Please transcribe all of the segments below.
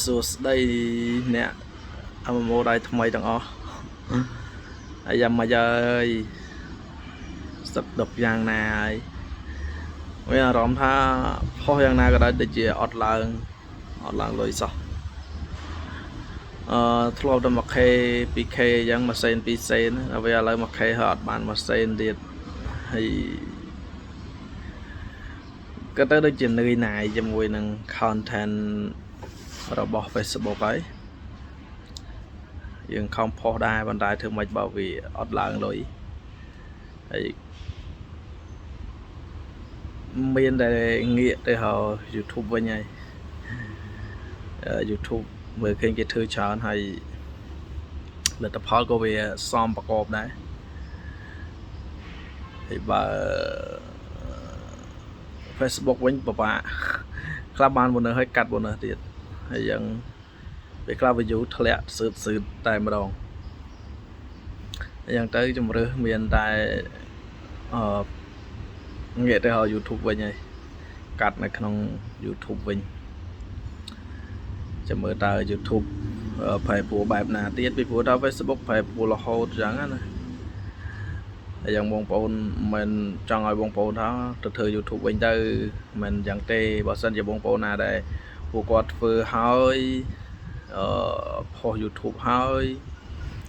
សួស្តីអ្នកអមម៉ូដៃថ្មីទាំងអស់អាយ៉ាមកហើយសឹកដប់យ៉ាងណាហើយមានអារម្មណ៍ថាផុសយ៉ាងណាក៏ដោយដូចជាអត់ឡើងលុយសោះធ្លាប់តែ 1K 2K អញ្ចឹងម៉ាស៊ីន2សេនហើយឥឡូវ 1K ហើយអត់បានម៉ាស៊ីនទៀតហើយក៏ទៅដូចជានឿយណាយជាមួយនឹង content របស់ Facebook ហើយយើងខំផុសដែរប៉ុន្តែធ្វើម៉េចបើវាអត់ឡើងលុយហើយមានតែងាកទៅហៅ YouTube វិញហើយ YouTube មើលឃើញគេធ្វើច្រើនហើយលទ្ធផលក៏វាសមប្រកបដែរហើយបើ Facebook វិញពិបាកខ្លះបានbonusហើយកាត់bonusទៀតហើយយ៉ាងពេលខ្លះ view ធ្លាក់សឺតតែម្ដងយ៉ាងទៅជំរឿសមានតែងាកទៅហៅ YouTube វិញហើយកាត់នៅក្នុង YouTube វិញចាំមើលតើ YouTube ប្រែប្រួលបែបណាទៀតពីព្រោះតើ Facebook ប្រែប្រួលរហូតចឹងណាហើយយ៉ាងបងប្អូនមិនចង់ឲ្យបងប្អូនថាទៅធ្វើ YouTube វិញទៅមិនចឹងទេបើសិនជាបងប្អូនណាដែលពួកគាត់ធ្វើហើយផុស YouTube ហើយ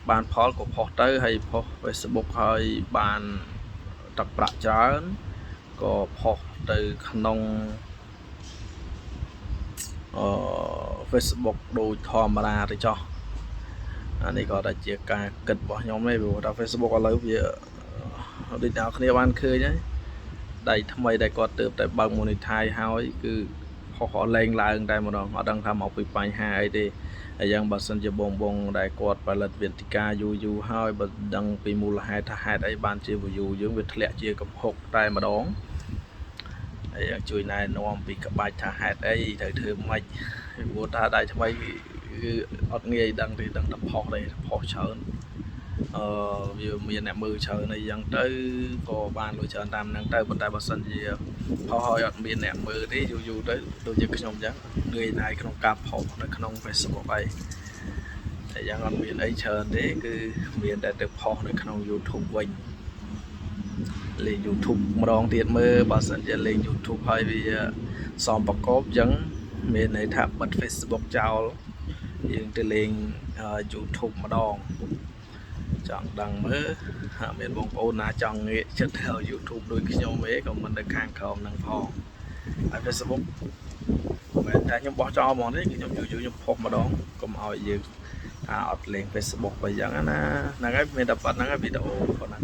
បានផលក៏ផុសទៅហើយផុស Facebook ហើយបានទឹកប្រាក់ច្រើនក៏ផុសទៅក្នុងFacebook ដូចធម្មតាទៅចោះអានេះក៏តែជាការគិតរបស់ខ្ញុំទេព្រោះថា Facebook ឥឡូវវាដូចអ្នកគ្នាបានឃើញហើយដៃថ្មីដែលគាត់ទើបតែបើក monetize ហើយគឺផុសឡើងតែម្ដងអត់ដឹងថាមកពីបញ្ហាអីទេហើយយ៉ាងបើសិនជាបងដែលគាត់ផលិតវេទិកាយូរហើយបើដឹងពីមូលហេតុថាហេតុអីបានជា view យើងវាធ្លាក់ជាកំហុកតែម្ដងហើយជួយណែនាំពីក្បាច់ថាហេតុអីត្រូវធ្វើម៉េចព្រោះថាដៃថ្មីគឺអត់ងាយដឹងទេដឹងតែផុសទេផុសច្រើនវាមានអ្នកមើលច្រើនអីចឹងទៅក៏បានលុយច្រើនតាមហ្នឹងទៅប៉ុន្តែបើសិនជាផុសហើយអត់មានអ្នកមើលទេយូរទៅដូចជាខ្ញុំចឹងនឿយណាយក្នុងការផុសនៅក្នុង Facebook ហើយតែយ៉ាងអត់មានអីច្រើនទេគឺមានតែទៅផុសនៅក្នុង YouTube វិញលេង YouTube ម្ដងទៀតមើលបើសិនជាលេង YouTube ហើយវាសមប្រកបចឹងមានន័យថាបិទ Facebook ចោលយើងទៅលេង YouTube ម្ដងចង់ដឹងមើលមានបងប្អូនណាចង់ងាកចិត្តទៅ YouTube ដូចខ្ញុំទេក៏មិននៅខាងក្រោមនឹងផងហើយ Facebook មិនតែខ្ញុំបោះចោលហ្មងទេខ្ញុំយូរខ្ញុំផុសម្ដងកុំឲ្យយើងអត់លេង Facebook បើយ៉ាងណាហ្នឹងហើយមានតែប៉ុណ្្នឹងហើយវីដេអូប៉ុណ្ណឹង